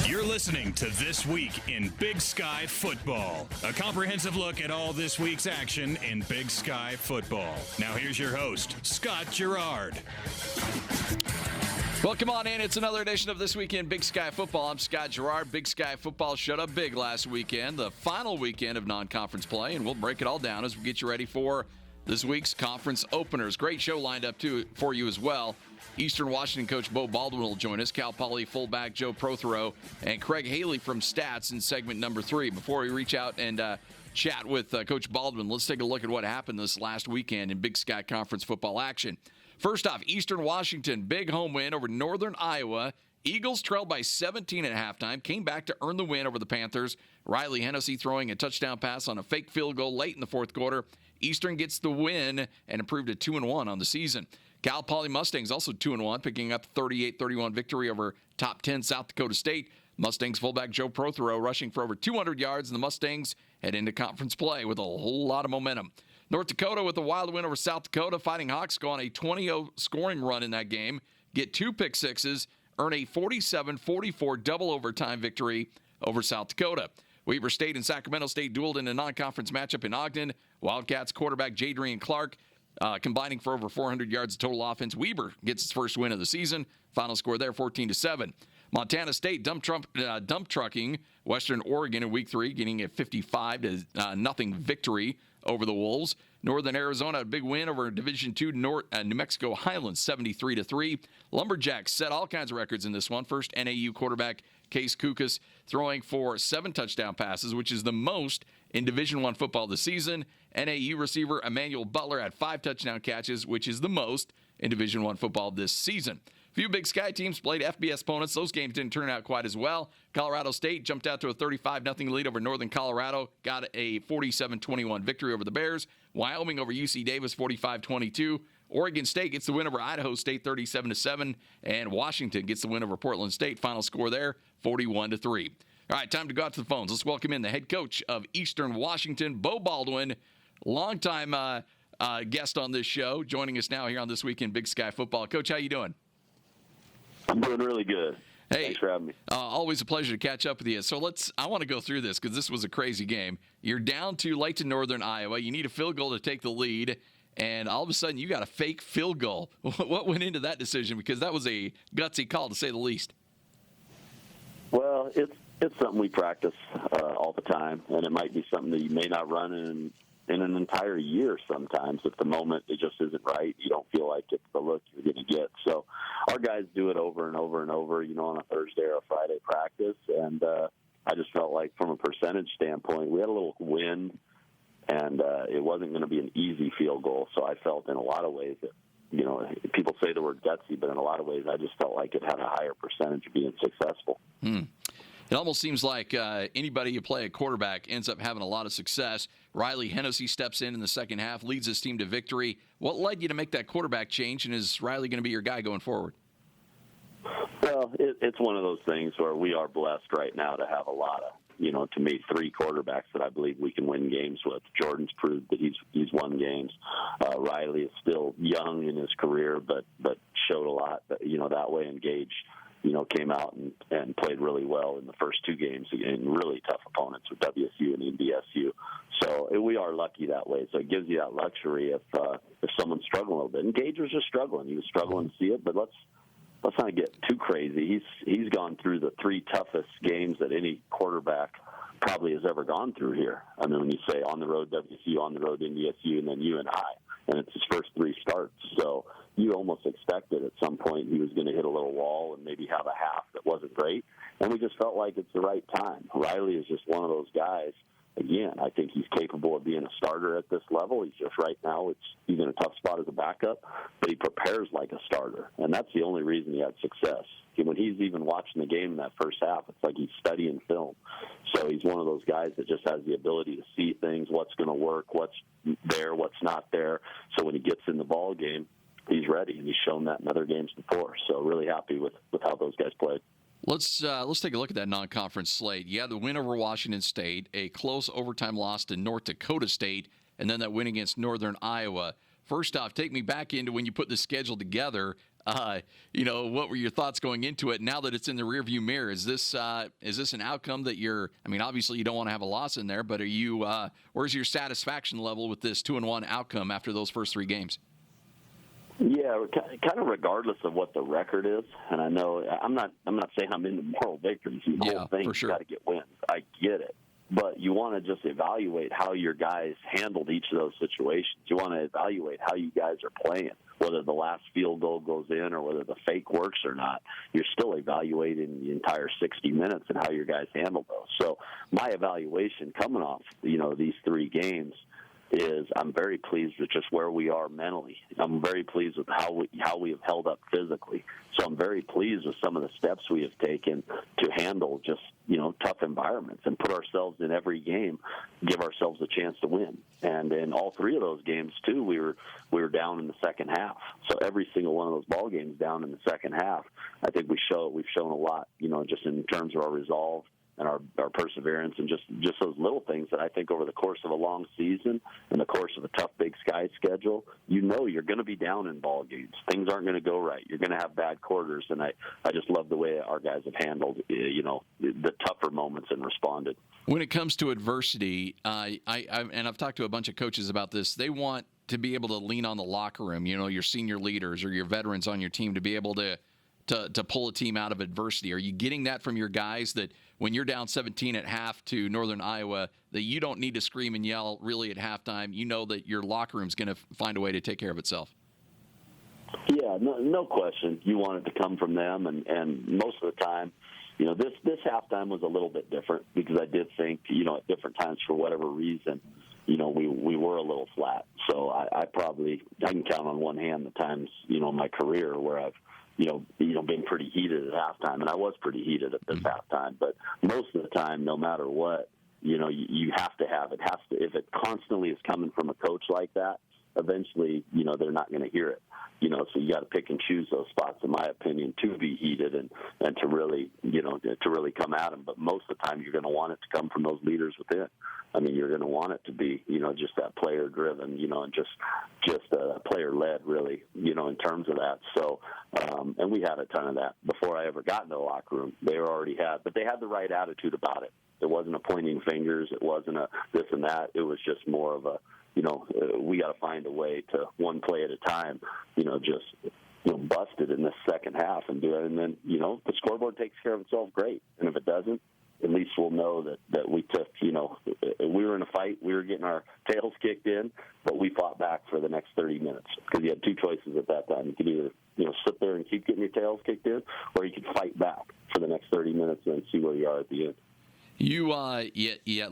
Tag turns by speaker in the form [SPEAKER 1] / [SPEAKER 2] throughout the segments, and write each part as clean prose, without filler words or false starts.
[SPEAKER 1] You're listening to This Week in Big Sky Football, a comprehensive look at all this week's action in Big Sky Football. Now here's your host, Scott Garrard.
[SPEAKER 2] Well, come on in. It's another edition of This Week in Big Sky Football. I'm Scott Garrard. Big Sky Football shut up big last weekend, the final weekend of non-conference play, and we'll break it all down as we get you ready for this week's conference openers. Great show lined up for you as well. Eastern Washington coach Beau Baldwin will join us. Cal Poly fullback Joe Protheroe and Craig Haley from Stats in segment number 3. Before we reach out and chat with Coach Baldwin, let's take a look at what happened this last weekend in Big Sky Conference football action. First off, Eastern Washington, big home win over Northern Iowa. Eagles trailed by 17 at halftime, came back to earn the win over the Panthers. Riley Hennessy throwing a touchdown pass on a fake field goal late in the fourth quarter. Eastern gets the win and improved to 2-1 on the season. Cal Poly Mustangs also 2-1, picking up 38-31 victory over top 10 South Dakota State. Mustangs fullback Joe Protheroe rushing for over 200 yards, and the Mustangs head into conference play with a whole lot of momentum. North Dakota with a wild win over South Dakota. Fighting Hawks go on a 20-0 scoring run in that game, get 2 pick sixes, earn a 47-44 double overtime victory over South Dakota. Weber State and Sacramento State dueled in a non-conference matchup in Ogden. Wildcats quarterback Jadrian Clark combining for over 400 yards of total offense. Weber gets its first win of the season. Final score there, 14-7. Montana State dump trucking Western Oregon in Week 3, getting a 55-0 victory over the Wolves. Northern Arizona, a big win over Division II New Mexico Highlands, 73-3. Lumberjacks set all kinds of records in this one. First, NAU quarterback Case Kukas throwing for 7 touchdown passes, which is the most in Division I football this season. NAU receiver Emmanuel Butler had 5 touchdown catches, which is the most in Division I football this season. Few Big Sky teams played FBS opponents. Those games didn't turn out quite as well. Colorado State jumped out to a 35-0 lead over Northern Colorado, got a 47-21 victory over the Bears. Wyoming over UC Davis, 45-22. Oregon State gets the win over Idaho State, 37-7. And Washington gets the win over Portland State. Final score there, 41-3. All right, time to go out to the phones. Let's welcome in the head coach of Eastern Washington, Beau Baldwin, longtime guest on this show, joining us now here on This Week in Big Sky Football. Coach, how you doing?
[SPEAKER 3] I'm doing really good.
[SPEAKER 2] Hey,
[SPEAKER 3] thanks for having me.
[SPEAKER 2] Always a pleasure to catch up with you. So I want to go through this because this was a crazy game. You're down 2 late to Northern Iowa. You need a field goal to take the lead, and all of a sudden you got a fake field goal. What went into that decision? Because that was a gutsy call, to say the least.
[SPEAKER 3] Well, it's something we practice all the time, and it might be something that you may not run in an entire year sometimes. If the moment it just isn't right, you don't feel like it's the look you're going to get. So our guys do it over and over and over, on a Thursday or a Friday practice. And I just felt like from a percentage standpoint, we had a little wind, and it wasn't going to be an easy field goal. So I felt in a lot of ways that, people say the word gutsy, but in a lot of ways I just felt like it had a higher percentage of being successful.
[SPEAKER 2] It almost seems like anybody you play at quarterback ends up having a lot of success. Riley Hennessy steps in the second half, leads his team to victory. What led you to make that quarterback change, and is Riley going to be your guy going forward?
[SPEAKER 3] Well, it's one of those things where we are blessed right now to have a lot of, to me, 3 quarterbacks that I believe we can win games with. Jordan's proved that he's won games. Riley is still young in his career, but showed a lot, that way. Engaged, came out and played really well in the first 2 games against really tough opponents with WSU and NDSU. So we are lucky that way. So it gives you that luxury if someone's struggling a little bit. And Gage was just struggling. He was struggling to see it, but let's not get too crazy. He's gone through the 3 toughest games that any quarterback probably has ever gone through here. I mean, when you say on the road WSU, on the road NDSU, and then UNI, and it's his first 3 starts. So you almost expected at some point he was going to hit a little wall and maybe have a half that wasn't great. And we just felt like it's the right time. Riley is just one of those guys. Again, I think he's capable of being a starter at this level. He's just right now, he's in a tough spot as a backup, but he prepares like a starter. And that's the only reason he had success. When he's even watching the game in that first half, it's like he's studying film. So he's one of those guys that just has the ability to see things, what's going to work, what's there, what's not there. So when he gets in the ball game, he's ready, and he's shown that in other games before. So really happy with how those guys played.
[SPEAKER 2] Let's take a look at that non-conference slate. You had the win over Washington State, a close overtime loss to North Dakota State, and then that win against Northern Iowa. First off, take me back into when you put the schedule together. What were your thoughts going into it? Now that it's in the rearview mirror, is this an outcome that obviously you don't want to have a loss in there, but where's your satisfaction level with this 2-1 outcome after those first 3 games?
[SPEAKER 3] Yeah, kind of regardless of what the record is, and I know I'm not saying I'm into moral victories. The whole thing,
[SPEAKER 2] for sure.
[SPEAKER 3] You got to get wins. I get it, but you want to just evaluate how your guys handled each of those situations. You want to evaluate how you guys are playing, whether the last field goal goes in or whether the fake works or not. You're still evaluating the entire 60 minutes and how your guys handled those. So my evaluation coming off, these 3 games is I'm very pleased with just where we are mentally. I'm very pleased with how we have held up physically. So I'm very pleased with some of the steps we have taken to handle just, tough environments and put ourselves in every game, give ourselves a chance to win. And in all 3 of those games too, we were down in the second half. So every single one of those ball games down in the second half, I think we've shown a lot, just in terms of our resolve and our perseverance and just those little things that I think over the course of a long season and the course of a tough Big Sky schedule, you're going to be down in ball games. Things aren't going to go right. You're going to have bad quarters, and I just love the way our guys have handled, the tougher moments and responded.
[SPEAKER 2] When it comes to adversity, I've talked to a bunch of coaches about this, they want to be able to lean on the locker room, your senior leaders or your veterans on your team to be able to pull a team out of adversity. Are you getting that from your guys that when you're down 17 at half to Northern Iowa, that you don't need to scream and yell really at halftime? You know that your locker room's going to find a way to take care of itself.
[SPEAKER 3] Yeah, no question. You want it to come from them, and most of the time, this halftime was a little bit different because I did think, at different times for whatever reason, we were a little flat. So I can count on one hand the times, in my career where I've been pretty heated at halftime, and I was pretty heated at this halftime. But most of the time, no matter what, you have to have it. If it constantly is coming from a coach like that, eventually, they're not going to hear it. So you got to pick and choose those spots, in my opinion, to be heated and to really, to really come at them. But most of the time, you're going to want it to come from those leaders within. I mean, you're going to want it to be, just that player-driven, and just player-led, really, in terms of that. So, and we had a ton of that before I ever got in the locker room. They but they had the right attitude about it. It wasn't a pointing fingers. It wasn't a this and that. It was just more of a, we got to find a way to one play at a time, bust it in the second half and do it. And then, the scoreboard takes care of itself, great. And if it doesn't, at least we'll know that we took, we were in a fight, we were getting our tails kicked in, but we fought back for the next 30 minutes because you had 2 choices at that time. You could either, sit there and keep getting your tails kicked in, or you could fight back for the next 30 minutes and then see where you are at the end.
[SPEAKER 2] You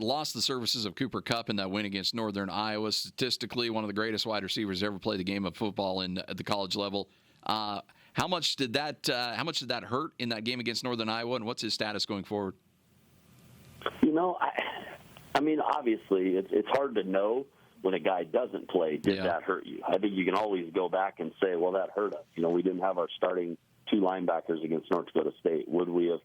[SPEAKER 2] lost the services of Cooper Kupp in that win against Northern Iowa. Statistically, one of the greatest wide receivers to ever play the game of football at the college level. How much did that hurt in that game against Northern Iowa, and what's his status going forward?
[SPEAKER 3] I mean, obviously, it's hard to know when a guy doesn't play. Did that hurt you? I think you can always go back and say, well, that hurt us. We didn't have our starting 2 linebackers against North Dakota State. Would we have?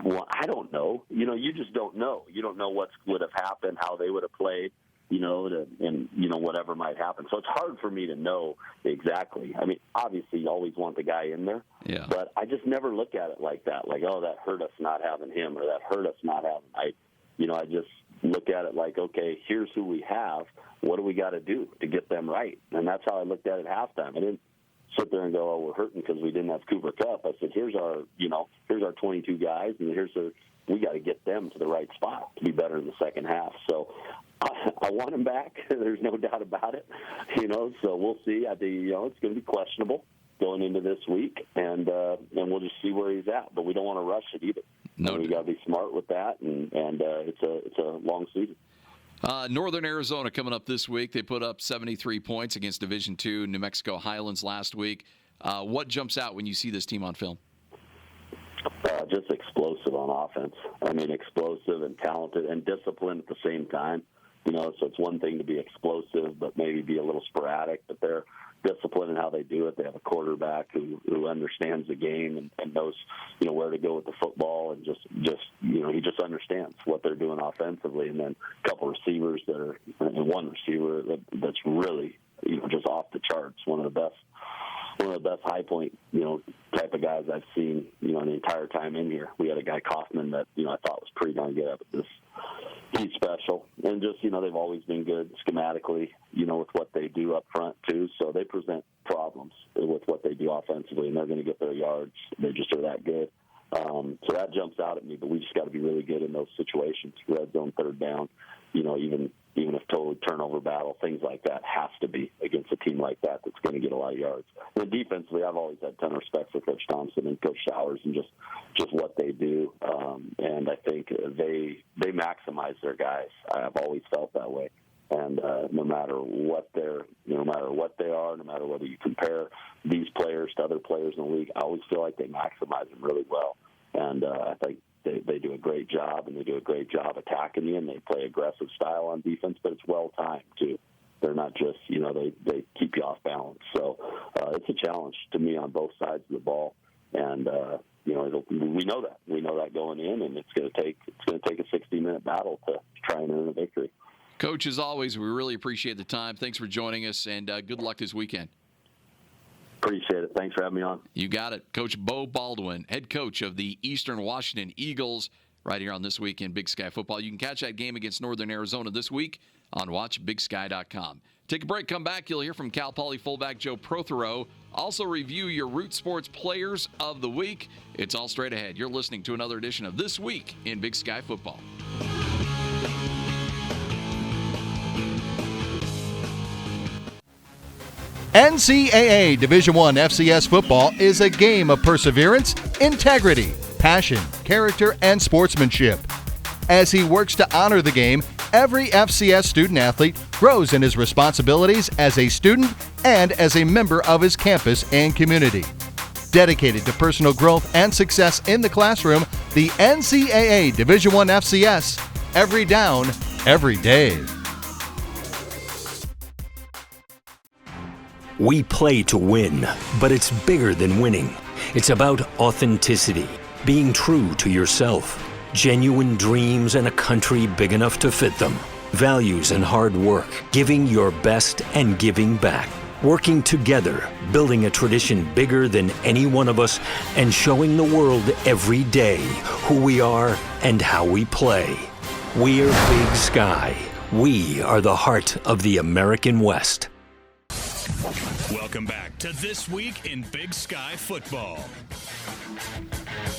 [SPEAKER 3] Well, I don't know. You just don't know. You don't know what would have happened, how they would have played, whatever might happen. So it's hard for me to know exactly. I mean, obviously, you always want the guy in there.
[SPEAKER 2] Yeah.
[SPEAKER 3] But I just never look at it like that. Like, oh, that hurt us not having him, or that hurt us not having. I just look at it like, okay, here's who we have. What do we got to do to get them right? And that's how I looked at it at halftime. I didn't sit there and go, oh, we're hurting because we didn't have Cooper Kupp. I said, here's our 22 guys, and we got to get them to the right spot to be better in the second half. So I want him back. There's no doubt about it. So we'll see. I think it's going to be questionable going into this week, and we'll just see where he's at. But we don't want to rush it either.
[SPEAKER 2] No,
[SPEAKER 3] we got to be smart with that, and it's a long season.
[SPEAKER 2] Northern Arizona coming up this week. They put up 73 points against Division II New Mexico Highlands last week. What jumps out when you see this team on film?
[SPEAKER 3] Just explosive on offense. I mean, explosive and talented and disciplined at the same time. So it's one thing to be explosive, but maybe be a little sporadic. But they're disciplined in how they do it. They have a quarterback who understands the game and knows, where to go with the football, and he just understands what they're doing offensively. And then a couple receivers and one receiver that's really, just off the charts, one of the best one of the best high point, type of guys I've seen, the entire time in here. We had a guy, Kaufman, that, I thought was pretty darn good at this. He's special. And just, they've always been good schematically, with what they do up front, too. So they present problems with what they do offensively, and they're going to get their yards. They just are that good. So that jumps out at me, but we just got to be really good in those situations. Red zone, third down, even if totally turnover battle, things like that has to be against a team like that that's going to get a lot of yards. And defensively, I've always had a ton of respect for Coach Thompson and Coach Showers and just what they do. And I think they maximize their guys. I've always felt that way. And no matter what they are, no matter whether you compare these players to other players in the league, I always feel like they maximize them really well. And I think they do a great job, and they do a great job attacking you, and they play aggressive style on defense, but it's well-timed, too. They're not just, they keep you off balance. So it's a challenge to me on both sides of the ball. And, we know that. We know that going in, and it's going to take a 60-minute battle to try and earn a victory.
[SPEAKER 2] Coach, as always, we really appreciate the time. Thanks for joining us, and good luck this weekend.
[SPEAKER 3] Appreciate it. Thanks for having me on.
[SPEAKER 2] You got it. Coach Beau Baldwin, head coach of the Eastern Washington Eagles, right here on This Week in Big Sky Football. You can catch that game against Northern Arizona this week on WatchBigSky.com. Take a break, come back. You'll hear from Cal Poly fullback Joe Protheroe. Also review your Root Sports Players of the Week. It's all straight ahead. You're listening to another edition of This Week in Big Sky Football.
[SPEAKER 4] NCAA Division I FCS football is a game of perseverance, integrity, passion, character, and sportsmanship. As he works to honor the game, every FCS student-athlete grows in his responsibilities as a student and as a member of his campus and community. Dedicated to personal growth and success in the classroom, the NCAA Division I FCS, every down, every day.
[SPEAKER 5] We play to win, but it's bigger than winning. It's about authenticity, being true to yourself, genuine dreams and a country big enough to fit them, values and hard work, giving your best and giving back, working together, building a tradition bigger than any one of us, and showing the world every day who we are and how we play. We're Big Sky. We are the heart of the American West.
[SPEAKER 1] Welcome back to This Week in Big Sky Football.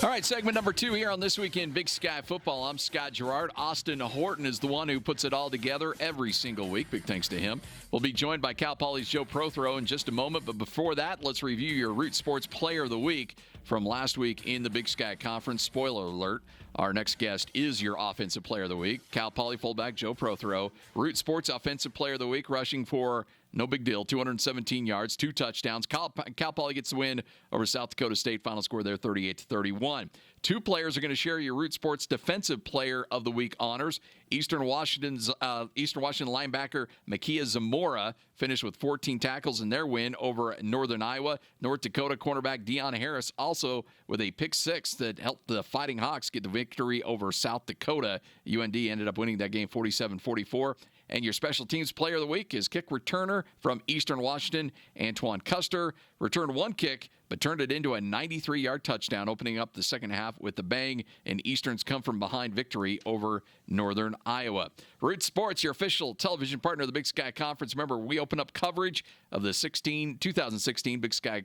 [SPEAKER 2] All right, segment number 2 here on This Week in Big Sky Football. I'm Scott Garrard. Austin Horton is the one who puts it all together every single week. Big thanks to him. We'll be joined by Cal Poly's Joe Protheroe in just a moment. But before that, let's review your Root Sports Player of the Week from last week in the Big Sky Conference. Spoiler alert, our next guest is your Offensive Player of the Week. Cal Poly fullback Joe Protheroe. Root Sports Offensive Player of the Week, rushing for no big deal, 217 yards, 2 touchdowns. Cal Poly gets the win over South Dakota State. Final score there, 38-31. 2 players are going to share your Root Sports Defensive Player of the Week honors. Eastern Washington linebacker Makia Zamora finished with 14 tackles in their win over Northern Iowa. North Dakota cornerback Deion Harris also with a pick 6 that helped the Fighting Hawks get the victory over South Dakota. UND ended up winning that game 47-44. And your Special Teams Player of the Week is kick returner from Eastern Washington, Antoine Custer. Returned 1 kick, but turned it into a 93-yard touchdown, opening up the second half with a bang, and Eastern's come-from-behind victory over Northern Iowa. Root Sports, your official television partner of the Big Sky Conference. Remember, we open up coverage of the 2016 Big Sky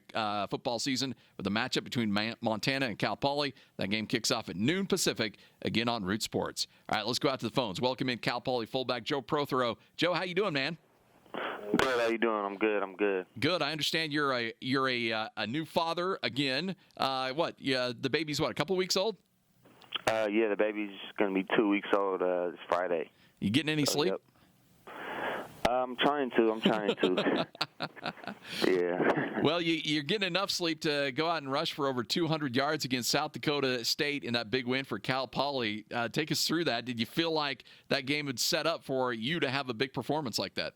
[SPEAKER 2] football season with a matchup between Montana and Cal Poly. That game kicks off at noon Pacific, again on Root Sports. All right, let's go out to the phones. Welcome in Cal Poly fullback Joe Protheroe. Joe, how you doing, man?
[SPEAKER 6] Good. How you doing? I'm good.
[SPEAKER 2] Good. I understand you're a new father again. The baby's a couple weeks old?
[SPEAKER 6] Yeah, the baby's gonna be 2 weeks old this Friday.
[SPEAKER 2] You getting any sleep?
[SPEAKER 6] Yep. I'm trying to. Yeah.
[SPEAKER 2] Well, you're getting enough sleep to go out and rush for over 200 yards against South Dakota State in that big win for Cal Poly. Take us through that. Did you feel like that game had set up for you to have a big performance like that?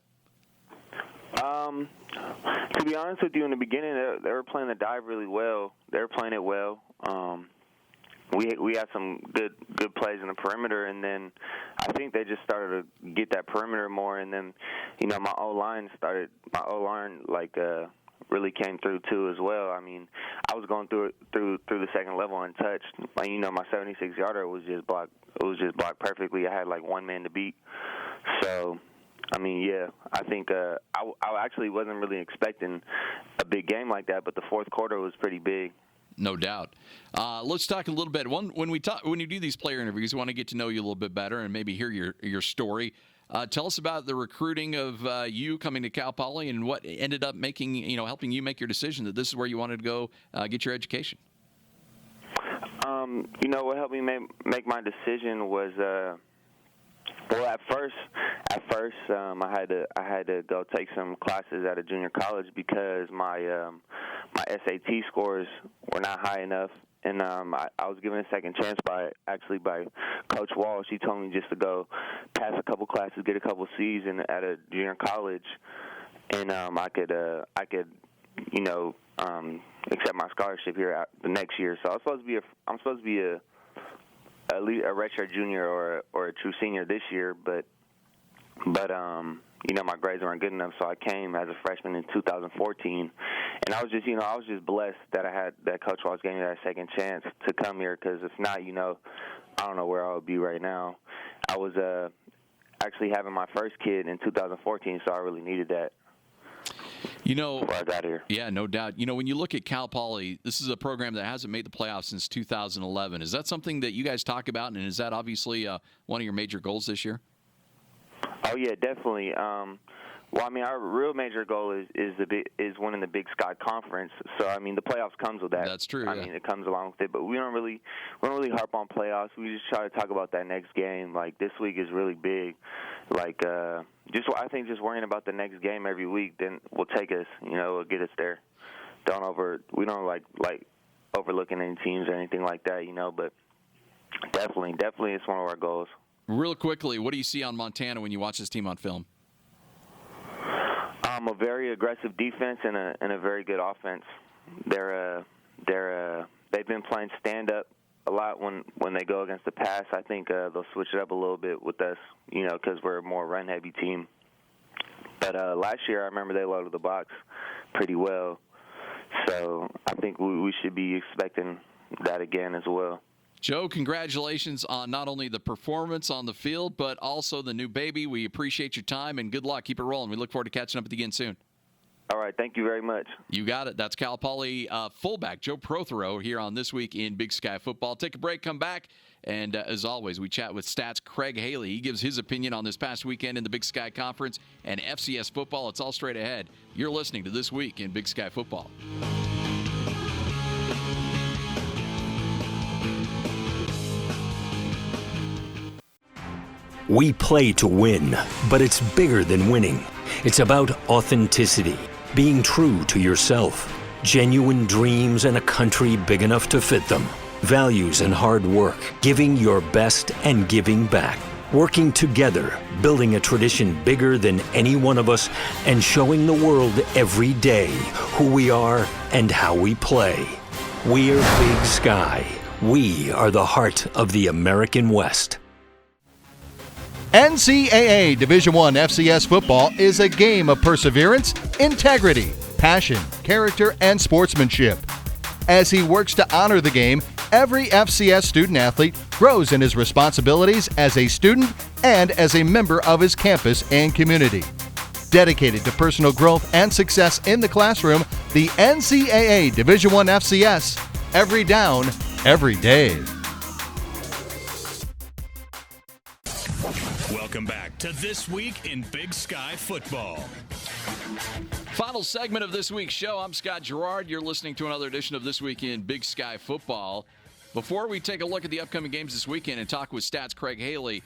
[SPEAKER 6] To be honest with you, in the beginning, they were playing the dive really well. They were playing it well. We had some good plays in the perimeter, and then I think they just started to get that perimeter more. And then, my O-line really came through too as well. I mean, I was going through the second level untouched. Like, my 76-yarder was just blocked. It was just blocked perfectly. I had like one man to beat. So, I mean, yeah, I think I actually wasn't really expecting a big game like that, but the fourth quarter was pretty big.
[SPEAKER 2] No doubt. Let's talk a little bit. When you do these player interviews, we want to get to know you a little bit better and maybe hear your story. Tell us about the recruiting of you coming to Cal Poly and what ended up helping you make your decision that this is where you wanted to go get your education.
[SPEAKER 6] What helped me make my decision was, well, at first, I had to go take some classes at a junior college because my SAT scores were not high enough, and I was given a second chance by Coach Walsh. He told me just to go pass a couple classes, get a couple C's at a junior college, and I could accept my scholarship here the next year. So I'm supposed to be a redshirt junior or a true senior this year, but my grades weren't good enough, so I came as a freshman in 2014, and I was just blessed that Coach Walsh gave me that second chance to come here, because if not, I don't know where I would be right now. I was actually having my first kid in 2014, so I really needed that. Before I got here.
[SPEAKER 2] Yeah, no doubt. When you look at Cal Poly, this is a program that hasn't made the playoffs since 2011. Is that something that you guys talk about, and is that obviously one of your major goals this year?
[SPEAKER 6] Oh yeah, definitely. Our real major goal is winning the Big Sky Conference. So the playoffs comes with that.
[SPEAKER 2] That's true.
[SPEAKER 6] It comes along with it, but we don't really harp on playoffs. We just try to talk about that next game. Like, this week is really big. Like, I think just worrying about the next game every week then will take us. Will get us there. We don't like overlooking any teams or anything like that. But definitely, it's one of our goals.
[SPEAKER 2] Real quickly, what do you see on Montana when you watch this team on film?
[SPEAKER 6] A very aggressive defense and a very good offense. They've been playing stand up a lot when they go against the pass. I think they'll switch it up a little bit with us, because we're a more run heavy team. But last year, I remember they loaded the box pretty well. So I think we should be expecting that again as well.
[SPEAKER 2] Joe, congratulations on not only the performance on the field, but also the new baby. We appreciate your time, and good luck. Keep it rolling. We look forward to catching up with you again soon.
[SPEAKER 6] All right. Thank you very much.
[SPEAKER 2] You got it. That's Cal Poly fullback Joe Protheroe here on This Week in Big Sky Football. Take a break, come back, and as always, we chat with Stats Craig Haley. He gives his opinion on this past weekend in the Big Sky Conference and FCS football. It's all straight ahead. You're listening to This Week in Big Sky Football.
[SPEAKER 5] We play to win, but it's bigger than winning. It's about authenticity, being true to yourself, genuine dreams and a country big enough to fit them, values and hard work, giving your best and giving back, working together, building a tradition bigger than any one of us, and showing the world every day who we are and how we play. We're Big Sky. We are the heart of the American West.
[SPEAKER 4] NCAA Division I FCS football is a game of perseverance, integrity, passion, character, and sportsmanship. As he works to honor the game, every FCS student-athlete grows in his responsibilities as a student and as a member of his campus and community. Dedicated to personal growth and success in the classroom, the NCAA Division I FCS, every down, every day.
[SPEAKER 1] Welcome back to This Week in Big Sky Football.
[SPEAKER 2] Final segment of this week's show. I'm Scott Garrard. You're listening to another edition of This Week in Big Sky Football. Before we take a look at the upcoming games this weekend and talk with Stats Craig Haley,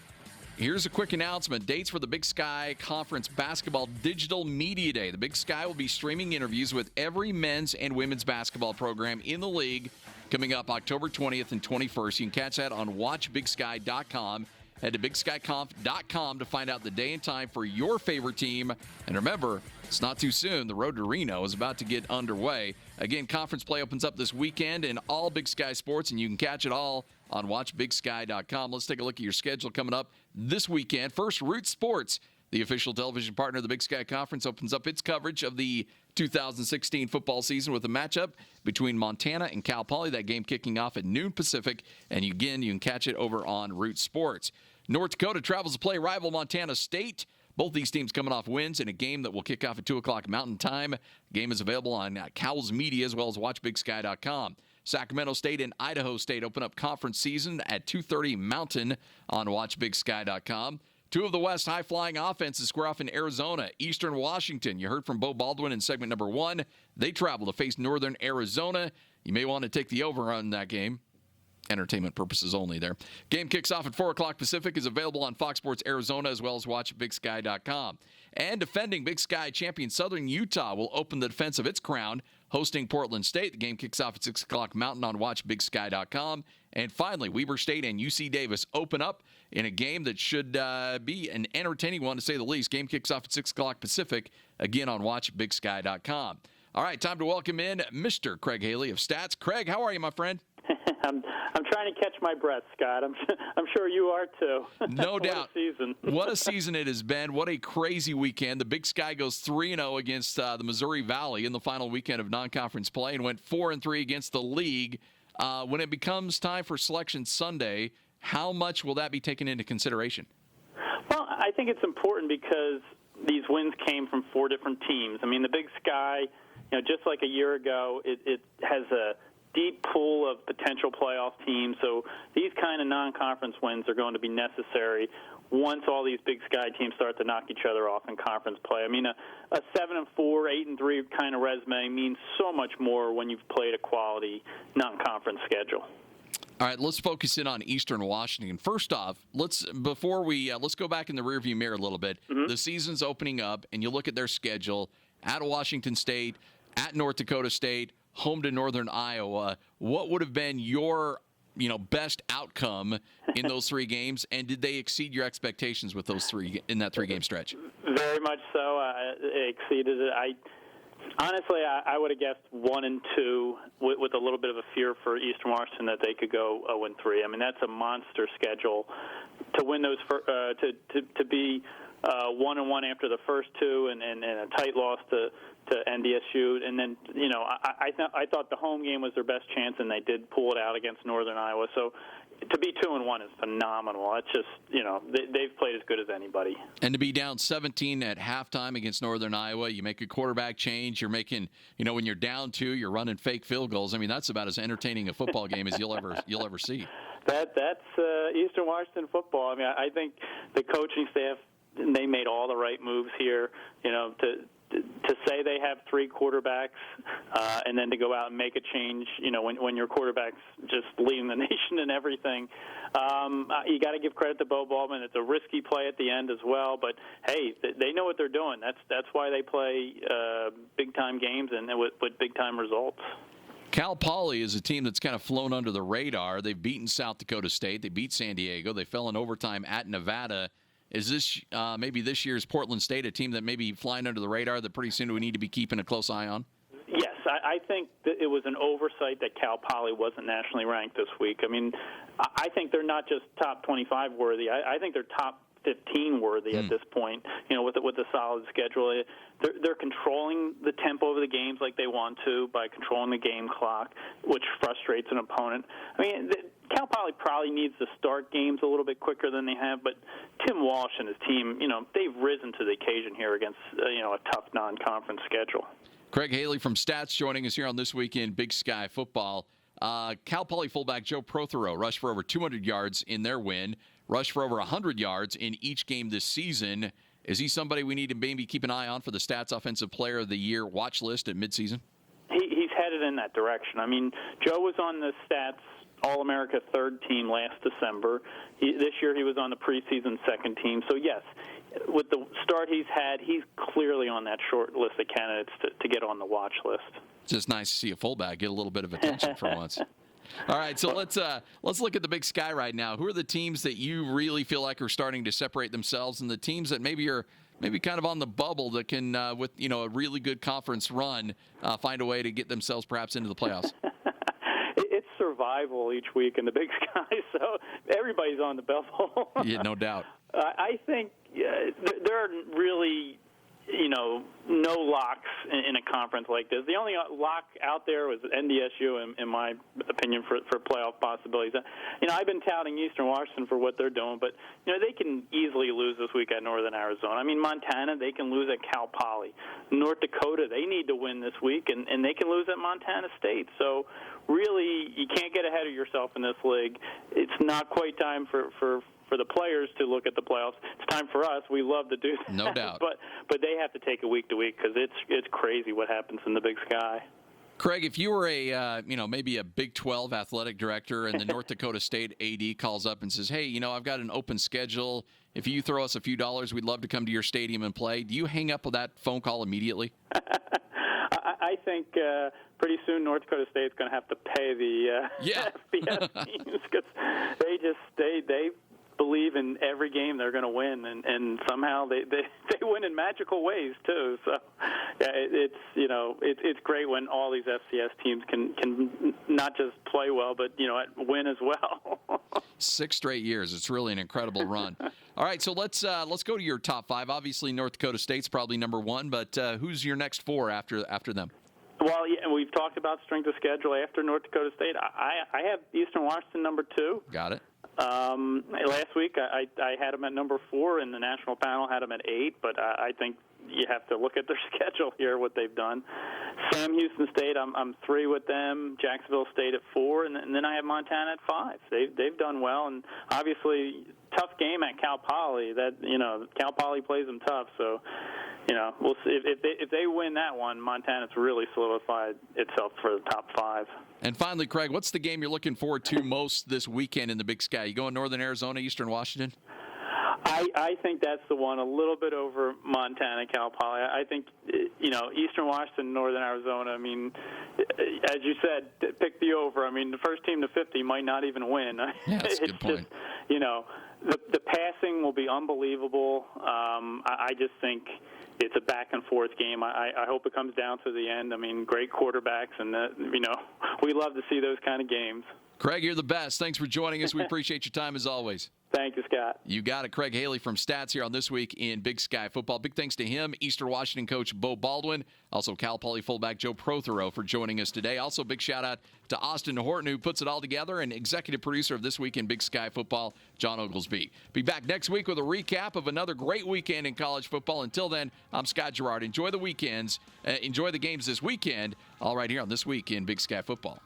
[SPEAKER 2] here's a quick announcement. Dates for the Big Sky Conference Basketball Digital Media Day. The Big Sky will be streaming interviews with every men's and women's basketball program in the league coming up October 20th and 21st. You can catch that on watchbigsky.com. Head to bigskyconf.com to find out the day and time for your favorite team. And remember, it's not too soon. The road to Reno is about to get underway. Again, conference play opens up this weekend in all Big Sky sports, and you can catch it all on watchbigsky.com. Let's take a look at your schedule coming up this weekend. First, Root Sports the official television partner of the Big Sky Conference, opens up its coverage of the 2016 football season with a matchup between Montana and Cal Poly. That game kicking off at noon Pacific, and again, you can catch it over on Root Sports. North Dakota travels to play rival Montana State. Both these teams coming off wins in a game that will kick off at 2 o'clock Mountain Time. The game is available on Cowles Media as well as WatchBigSky.com. Sacramento State and Idaho State open up conference season at 2:30 Mountain on WatchBigSky.com. Two of the West high-flying offenses square off in Arizona. Eastern Washington, you heard from Beau Baldwin in segment number 1. They travel to face Northern Arizona. You may want to take the over on that game. Entertainment purposes only there. Game kicks off at 4 o'clock Pacific, is available on Fox Sports Arizona as well as WatchBigSky.com. And defending Big Sky champion Southern Utah will open the defense of its crown, hosting Portland State. The game kicks off at 6 o'clock Mountain on WatchBigSky.com. And finally, Weber State and UC Davis open up in a game that should be an entertaining one, to say the least. Game kicks off at 6 o'clock Pacific, again on WatchBigSky.com. All right, time to welcome in Mr. Craig Haley of Stats. Craig, how are you, my friend?
[SPEAKER 7] I'm trying to catch my breath, Scott. I'm sure you are too.
[SPEAKER 2] No doubt.
[SPEAKER 7] What a season.
[SPEAKER 2] What a season it has been. What a crazy weekend. The Big Sky goes 3-0 against the Missouri Valley in the final weekend of non-conference play and went 4-3 against the league. When it becomes time for Selection Sunday, how much will that be taken into consideration?
[SPEAKER 7] Well, I think it's important because these wins came from 4 different teams. I mean, the Big Sky, just like a year ago, it has a deep pool of potential playoff teams. So these kind of non-conference wins are going to be necessary once all these Big Sky teams start to knock each other off in conference play. I mean, a 7-4, 8-3 kind of resume means so much more when you've played a quality non-conference schedule.
[SPEAKER 2] All right, let's focus in on Eastern Washington. First off, let's go back in the rearview mirror a little bit. Mm-hmm. The season's opening up, and you look at their schedule: at Washington State, at North Dakota State, home to Northern Iowa. What would have been your, best outcome in those 3 games, and did they exceed your expectations with those 3 in that 3-game stretch?
[SPEAKER 7] Very much so. It exceeded it. Honestly, I would have guessed 1 and 2 with a little bit of a fear for Eastern Washington that they could go 0-3. I mean, that's a monster schedule. To win those, to be 1-1 after the first 2, and a tight loss to NDSU, and then I thought the home game was their best chance, and they did pull it out against Northern Iowa. So to be 2-1 is phenomenal. It's just they've played as good as anybody. And
[SPEAKER 2] to be down 17 at halftime against Northern Iowa, you make a quarterback change. You're making when you're down 2, you're running fake field goals. I mean, that's about as entertaining a football game as you'll ever see. That's
[SPEAKER 7] Eastern Washington football. I mean, I think the coaching staff, they made all the right moves here. To say they have 3 quarterbacks and then to go out and make a change, when your quarterback's just leading the nation and everything, you got to give credit to Beau Baldwin. It's a risky play at the end as well, but hey, they know what they're doing. That's why they play big-time games and with big-time results.
[SPEAKER 2] Cal Poly is a team that's kind of flown under the radar. They've beaten South Dakota State. They beat San Diego. They fell in overtime at Nevada. Is this maybe this year's Portland State a team that may be flying under the radar that pretty soon we need to be keeping a close eye on?
[SPEAKER 7] Yes, I think that it was an oversight that Cal Poly wasn't nationally ranked this week. I mean, I think they're not just top 25 worthy. I think they're top 15 worthy at this point, with a solid schedule. They're controlling the tempo of the games like they want to by controlling the game clock, which frustrates an opponent. I mean, Cal Poly probably needs to start games a little bit quicker than they have, but Tim Walsh and his team, they've risen to the occasion here against, a tough non-conference schedule.
[SPEAKER 2] Craig Haley from Stats joining us here on This Week in Big Sky Football. Cal Poly fullback Joe Protheroe rushed for over 200 yards in their win, rushed for over 100 yards in each game this season. Is he somebody we need to maybe keep an eye on for the Stats Offensive Player of the Year watch list at midseason?
[SPEAKER 7] He's headed in that direction. I mean, Joe was on the Stats All-America 3rd team last December. This year he was on the preseason 2nd team. So, yes, with the start he's had, he's clearly on that short list of candidates to get on the watch list.
[SPEAKER 2] It's just nice to see a fullback get a little bit of attention for once. All right, so let's look at the Big Sky right now. Who are the teams that you really feel like are starting to separate themselves, and the teams that maybe are kind of on the bubble that can, with a really good conference run, find a way to get themselves perhaps into the playoffs?
[SPEAKER 7] It's survival each week in the Big Sky, so everybody's on the bubble.
[SPEAKER 2] Yeah, no doubt.
[SPEAKER 7] I think there are really, no locks in a conference like this. The only lock out there was NDSU, in my opinion, for playoff possibilities. I've been touting Eastern Washington for what they're doing, but, they can easily lose this week at Northern Arizona. I mean, Montana, they can lose at Cal Poly. North Dakota, they need to win this week, and they can lose at Montana State. So, really, you can't get ahead of yourself in this league. It's not quite time for the players to look at the playoffs. It's time for us. We love to do that.
[SPEAKER 2] No doubt.
[SPEAKER 7] But they have to take it week to week because it's crazy what happens in the Big Sky.
[SPEAKER 2] Craig, if you were a maybe a Big 12 athletic director and the North Dakota State AD calls up and says, "Hey, I've got an open schedule. If you throw us a few dollars, we'd love to come to your stadium and play." Do you hang up with that phone call immediately?
[SPEAKER 7] I think pretty soon North Dakota State's going to have to pay the FBS teams because they believe in every game they're going to win, and somehow they win in magical ways too. So it's great when all these FCS teams can not just play well, but win as well.
[SPEAKER 2] 6 straight years. It's really an incredible run. All right, so let's go to your top 5. Obviously, North Dakota State's probably number 1, but who's your next 4 after them?
[SPEAKER 7] Well, yeah, we've talked about strength of schedule after North Dakota State. I have Eastern Washington number 2.
[SPEAKER 2] Got it.
[SPEAKER 7] Last week I had them at number 4, and the national panel had them at 8. But I think you have to look at their schedule here, what they've done. Sam Houston State, I'm 3 with them. Jacksonville State at 4, and then I have Montana at 5. They've done well, and obviously tough game at Cal Poly. Cal Poly plays them tough, so. We'll see. If they win that one, Montana's really solidified itself for the top 5.
[SPEAKER 2] And finally, Craig, what's the game you're looking forward to most this weekend in the Big Sky? You going Northern Arizona, Eastern Washington?
[SPEAKER 7] I think that's the one, a little bit over Montana, Cal Poly. I think, Eastern Washington, Northern Arizona, I mean, as you said, pick the over. I mean, the first team to 50 might not even win.
[SPEAKER 2] Yeah, that's a good point.
[SPEAKER 7] Just, the passing will be unbelievable. I just think it's a back-and-forth game. I hope it comes down to the end. I mean, great quarterbacks, and, we love to see those kind of games.
[SPEAKER 2] Craig, you're the best. Thanks for joining us. We appreciate your time as always.
[SPEAKER 7] Thank you, Scott.
[SPEAKER 2] You got it. Craig Haley from Stats here on This Week in Big Sky Football. Big thanks to him, Eastern Washington coach Beau Baldwin, also Cal Poly fullback Joe Protheroe for joining us today. Also, big shout-out to Austin Horton, who puts it all together, and executive producer of This Week in Big Sky Football, John Oglesby. Be back next week with a recap of another great weekend in college football. Until then, I'm Scott Garrard. Enjoy the weekends. Enjoy the games this weekend, all right here on This Week in Big Sky Football.